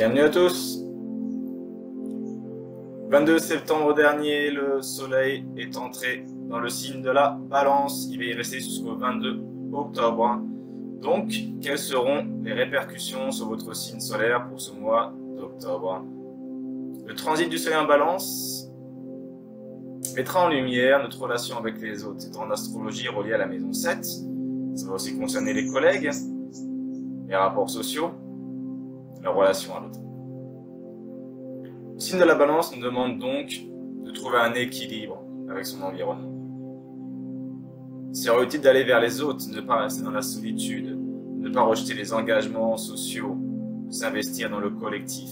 Bienvenue à tous. 22 septembre dernier, le soleil est entré dans le signe de la balance. Il va y rester jusqu'au 22 octobre. Donc, quelles seront les répercussions sur votre signe solaire pour ce mois d'octobre? Le transit du soleil en balance mettra en lumière notre relation avec les autres. C'est en astrologie relié à la maison 7. Ça va aussi concerner les collègues, les rapports sociaux, la relation à l'autre. Le signe de la balance nous demande donc de trouver un équilibre avec son environnement. C'est utile d'aller vers les autres, ne pas rester dans la solitude, ne pas rejeter les engagements sociaux, s'investir dans le collectif.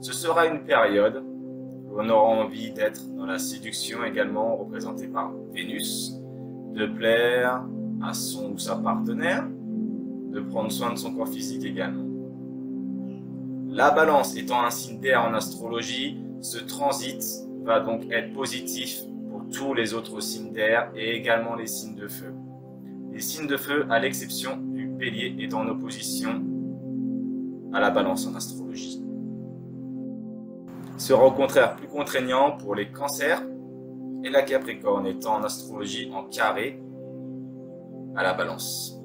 Ce sera une période où on aura envie d'être dans la séduction également représentée par Vénus, de plaire à son ou sa partenaire, de prendre soin de son corps physique également. La balance étant un signe d'air en astrologie, ce transit va donc être positif pour tous les autres signes d'air et également les signes de feu. Les signes de feu, à l'exception du bélier, est en opposition à la balance en astrologie. Sera au contraire plus contraignant pour les cancers et la capricorne étant en astrologie en carré à la balance.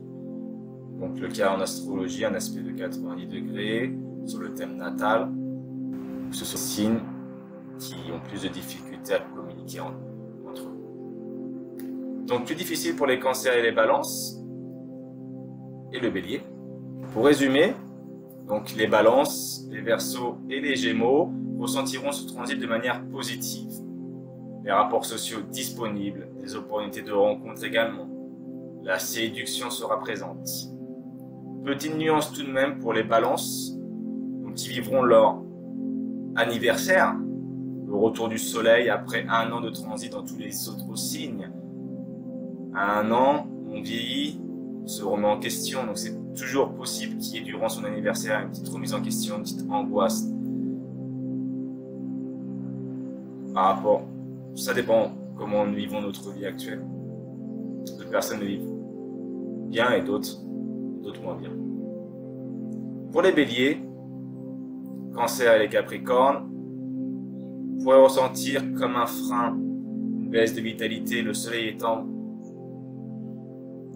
Donc le carré en astrologie, un aspect de 90 degrés, sur le thème natal, ce sont des signes qui ont plus de difficultés à communiquer entre eux. Donc plus difficile pour les cancers et les balances, et le bélier. Pour résumer, donc les balances, les verseaux et les gémeaux ressentiront ce transit de manière positive. Les rapports sociaux disponibles, les opportunités de rencontre également. La séduction sera présente. Petite nuance tout de même pour les balances, qui vivront leur anniversaire, le retour du soleil après un an de transit dans tous les autres signes. À un an, on vieillit, on se remet en question, donc c'est toujours possible qu'il y ait durant son anniversaire une petite remise en question, une petite angoisse. Par rapport, ça dépend comment nous vivons notre vie actuelle. D'autres personnes vivent bien et d'autres moins bien. Pour les béliers, Cancer et les Capricornes, vous pourrez ressentir comme un frein, une baisse de vitalité, le soleil étant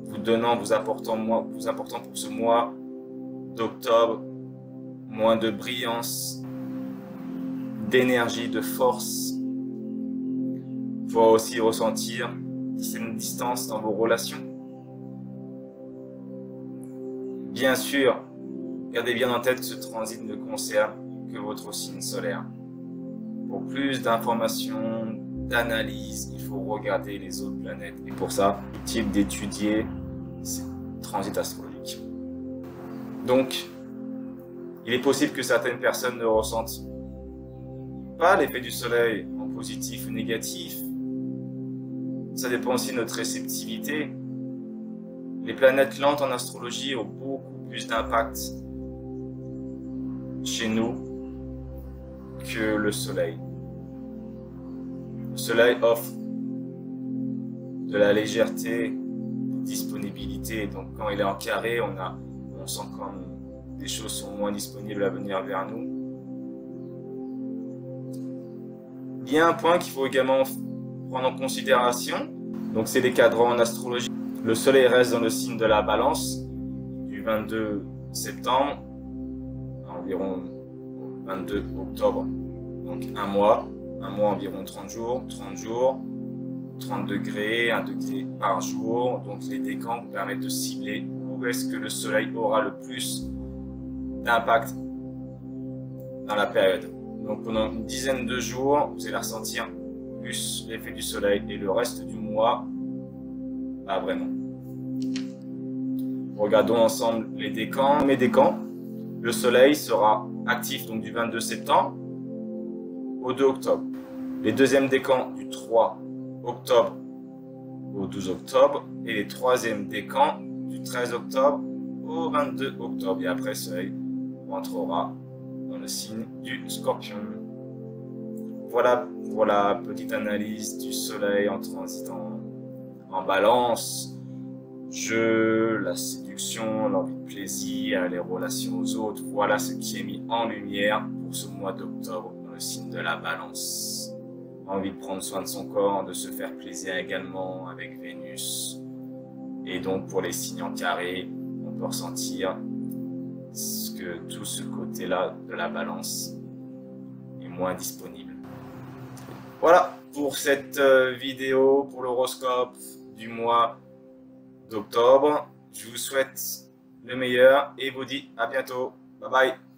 vous apportant pour ce mois d'octobre, moins de brillance, d'énergie, de force. Vous pourrez aussi ressentir une distance dans vos relations. Bien sûr, gardez bien en tête que ce transit ne concerne que votre signe solaire. Pour plus d'informations, d'analyses, il faut regarder les autres planètes. Et pour ça, utile d'étudier ces transits astrologiques. Donc, il est possible que certaines personnes ne ressentent pas l'effet du soleil en positif ou négatif. Ça dépend aussi de notre réceptivité. Les planètes lentes en astrologie ont beaucoup plus d'impact chez nous que le soleil. Le soleil offre de la légèreté, de disponibilité. Donc quand il est en carré, on sent comme des choses sont moins disponibles à venir vers nous. Il y a un point qu'il faut également prendre en considération. Donc c'est les cadrans en astrologie. Le soleil reste dans le signe de la balance du 22 septembre à environ 22 octobre. Donc un mois environ 30 jours, 30 degrés, 1 degré par jour. Donc les décans vous permettent de cibler où est-ce que le soleil aura le plus d'impact dans la période. Donc pendant une dizaine de jours, vous allez ressentir plus l'effet du soleil et le reste du mois, pas vraiment. Regardons ensemble les décans. Mes décans, le soleil sera actif donc du 22 septembre au 2 octobre. Les deuxièmes décans du 3 octobre au 12 octobre et les troisièmes décans du 13 octobre au 22 octobre. Et après, le soleil rentrera dans le signe du Scorpion. Voilà pour la petite analyse du soleil en transit en balance. jeu, la séduction, l'envie de plaisir, les relations aux autres. Voilà ce qui est mis en lumière pour ce mois d'octobre dans le signe de la Balance. Envie de prendre soin de son corps, de se faire plaisir également avec Vénus. Et donc pour les signes en carré, on peut ressentir que tout ce côté-là de la Balance est moins disponible. Voilà pour cette vidéo, pour l'horoscope du mois d'octobre. Je vous souhaite le meilleur et vous dis à bientôt. Bye bye.